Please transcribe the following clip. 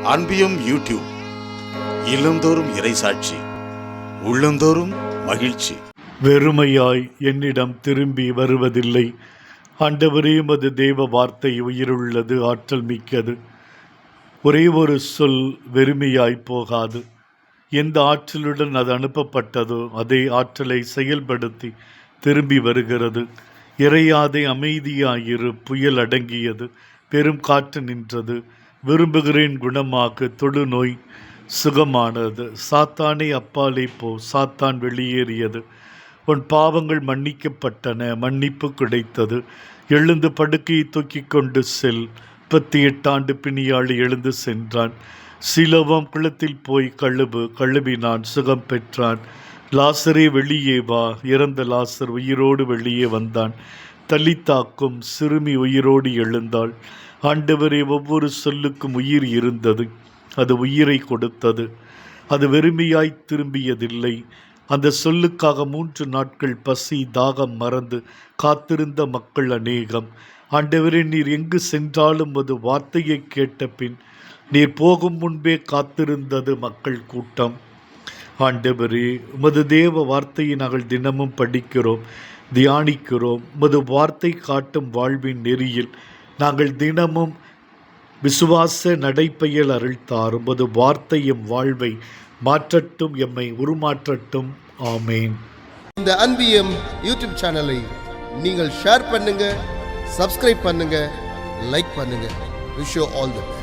அன்பியும் YouTube இல்லந்தோறும் இறைசாட்சி, உள்ளந்தோறும் மகிழ்ச்சி. வெறுமையாய் என்னிடம் திரும்பி வருவதில்லை. ஆண்டவரே, உமது தேவ வார்த்தை உயிருள்ளது, ஆற்றல் மிக்கது. ஒரே ஒரு சொல் வெறுமையாய் போகாது. எந்த ஆற்றலுடன் அது அனுப்பப்பட்டதோ அதே ஆற்றலை செயல்படுத்தி திரும்பி வருகிறது. இறையாதே, அமைதியாயிரு, புயல் அடங்கியது, பெரும் காற்று நின்றது. விரும்புகிறேன், குணமாக, தொழுநோய் சுகமானது. சாத்தானே அப்பாலே போ, சாத்தான் வெளியேறியது. உன் பாவங்கள் மன்னிக்கப்பட்டன, மன்னிப்பு கிடைத்தது. எழுந்து படுக்கையை தூக்கி கொண்டு செல். 38 ஆண்டு பிணியாளி எழுந்து சென்றான். சிலோவாம் குளத்தில் போய் கழுவினான், சுகம் பெற்றான். லாசரே வெளியே வா. இறந்த லாசர் உயிரோடு வெளியே வந்தான். தலித்தாக்கும் சிறுமி உயிரோடு எழுந்தாள். ஆண்டவரே, ஒவ்வொரு சொல்லுக்கும் உயிர் இருந்தது. அது உயிரை கொடுத்தது. அது வெறுமையாய் திரும்பியதில்லை. அந்த சொல்லுக்காக 3 நாட்கள் பசி தாகம் மறந்து காத்திருந்த மக்கள் அநேகம். ஆண்டவரே, நீர் எங்கு சென்றாலும் அது வார்த்தையை கேட்ட பின் நீர் போகும் முன்பே காத்திருந்தது மக்கள் கூட்டம். ஆண்டவரே, உமது தேவ வார்த்தையை நாங்கள் தினமும் படிக்கிறோம், தியானிக்கிறோம். உமது வார்த்தை காட்டும் வாழ்வின் நெறியில் நாங்கள் தினமும் விசுவாச நடைப்பயல் அருள்தாரும். உமது வார்த்தையும் வாழ்வை மாற்றட்டும், எம்மை உருமாற்றட்டும். ஆமேன். இந்த அன்பியம் யூடியூப் சேனலை நீங்கள் ஷேர் பண்ணுங்க, சப்ஸ்கிரைப் பண்ணுங்க, லைக் பண்ணுங்க. Wish you all the best.